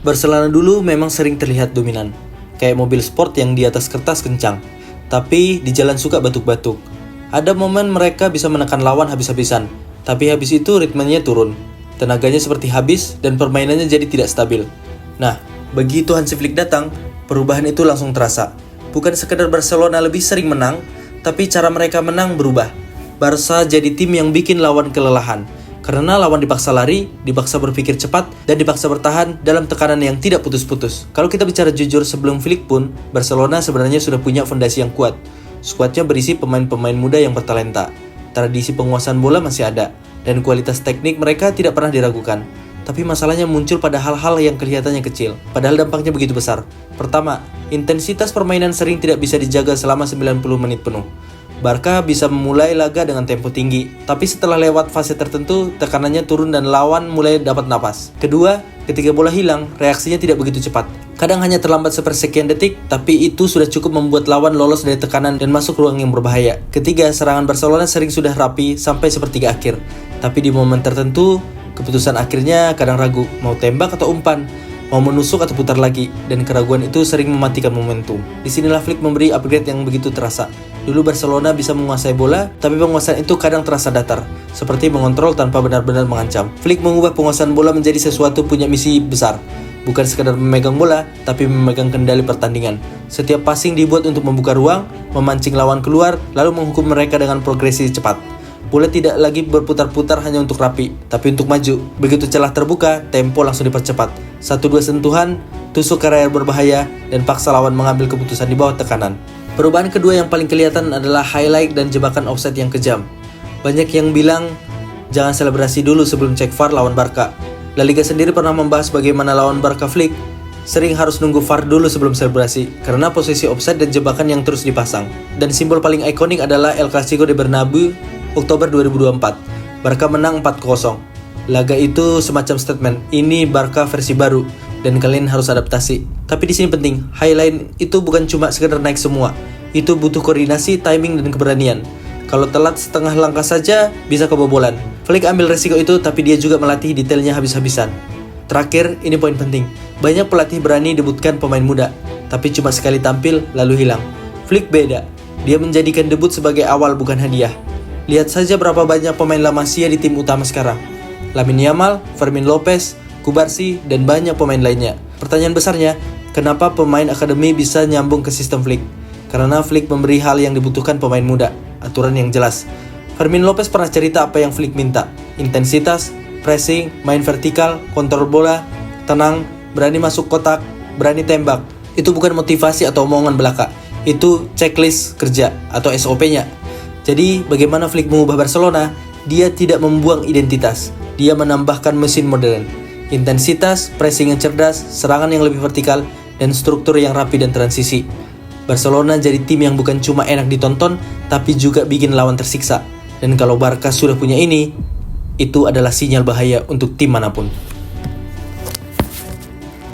Barcelona dulu memang sering terlihat dominan, kayak mobil sport yang di atas kertas kencang, tapi di jalan suka batuk-batuk. Ada momen mereka bisa menekan lawan habis-habisan, tapi habis itu ritmenya turun. Tenaganya seperti habis dan permainannya jadi tidak stabil. Nah, begitu Hansi Flick datang, perubahan itu langsung terasa. Bukan sekedar Barcelona lebih sering menang, tapi cara mereka menang berubah. Barca jadi tim yang bikin lawan kelelahan. Karena lawan dipaksa lari, dipaksa berpikir cepat, dan dipaksa bertahan dalam tekanan yang tidak putus-putus. Kalau kita bicara jujur, sebelum Flick pun, Barcelona sebenarnya sudah punya fondasi yang kuat. Skuadnya berisi pemain-pemain muda yang bertalenta. Tradisi penguasaan bola masih ada, dan kualitas teknik mereka tidak pernah diragukan. Tapi masalahnya muncul pada hal-hal yang kelihatannya kecil, padahal dampaknya begitu besar. Pertama, intensitas permainan sering tidak bisa dijaga selama 90 menit penuh. Barca bisa memulai laga dengan tempo tinggi, tapi setelah lewat fase tertentu, tekanannya turun dan lawan mulai dapat napas. Kedua, ketika bola hilang, reaksinya tidak begitu cepat. Kadang hanya terlambat sepersekian detik, tapi itu sudah cukup membuat lawan lolos dari tekanan dan masuk ruang yang berbahaya. Ketiga, serangan Barcelona sering sudah rapi sampai sepertiga akhir. Tapi di momen tertentu, keputusan akhirnya kadang ragu, mau tembak atau umpan, mau menusuk atau putar lagi, dan keraguan itu sering mematikan momentum. Disinilah Flick memberi upgrade yang begitu terasa. Dulu Barcelona bisa menguasai bola, tapi penguasaan itu kadang terasa datar, seperti mengontrol tanpa benar-benar mengancam. Flick mengubah penguasaan bola menjadi sesuatu punya misi besar. Bukan sekadar memegang bola, tapi memegang kendali pertandingan. Setiap passing dibuat untuk membuka ruang, memancing lawan keluar, lalu menghukum mereka dengan progresi cepat. Bola tidak lagi berputar-putar hanya untuk rapi, tapi untuk maju. Begitu celah terbuka, tempo langsung dipercepat. 1-2 sentuhan, tusuk ke area berbahaya, dan paksa lawan mengambil keputusan di bawah tekanan. Perubahan kedua yang paling kelihatan adalah highlight dan jebakan offside yang kejam. Banyak yang bilang, jangan selebrasi dulu sebelum cek VAR lawan Barca. La Liga sendiri pernah membahas bagaimana lawan Barca Flick sering harus nunggu VAR dulu sebelum selebrasi, karena posisi offside dan jebakan yang terus dipasang. Dan simbol paling ikonik adalah El Clasico de Bernabeu, Oktober 2024. Barca menang 4-0. Laga itu semacam statement, ini Barca versi baru, dan kalian harus adaptasi. Tapi di sini penting, highlight itu bukan cuma sekedar naik semua. Itu butuh koordinasi, timing, dan keberanian. Kalau telat setengah langkah saja, bisa kebobolan. Flick ambil resiko itu, tapi dia juga melatih detailnya habis-habisan. Terakhir, ini poin penting. Banyak pelatih berani debutkan pemain muda, tapi cuma sekali tampil, lalu hilang. Flick beda. Dia menjadikan debut sebagai awal, bukan hadiah. Lihat saja berapa banyak pemain La Masia di tim utama sekarang. Lamine Yamal, Fermin Lopez, Kubarsi, dan banyak pemain lainnya. Pertanyaan besarnya, kenapa pemain akademi bisa nyambung ke sistem Flick? Karena Flick memberi hal yang dibutuhkan pemain muda, aturan yang jelas. Fermin Lopez pernah cerita apa yang Flick minta. Intensitas, pressing, main vertikal, kontrol bola, tenang, berani masuk kotak, berani tembak. Itu bukan motivasi atau omongan belaka. Itu checklist kerja atau SOP-nya. Jadi bagaimana Flick mengubah Barcelona? Dia tidak membuang identitas. Dia menambahkan mesin modern. Intensitas, pressing yang cerdas, serangan yang lebih vertikal, dan struktur yang rapi dan transisi. Barcelona jadi tim yang bukan cuma enak ditonton, tapi juga bikin lawan tersiksa. Dan kalau Barca sudah punya ini, itu adalah sinyal bahaya untuk tim manapun.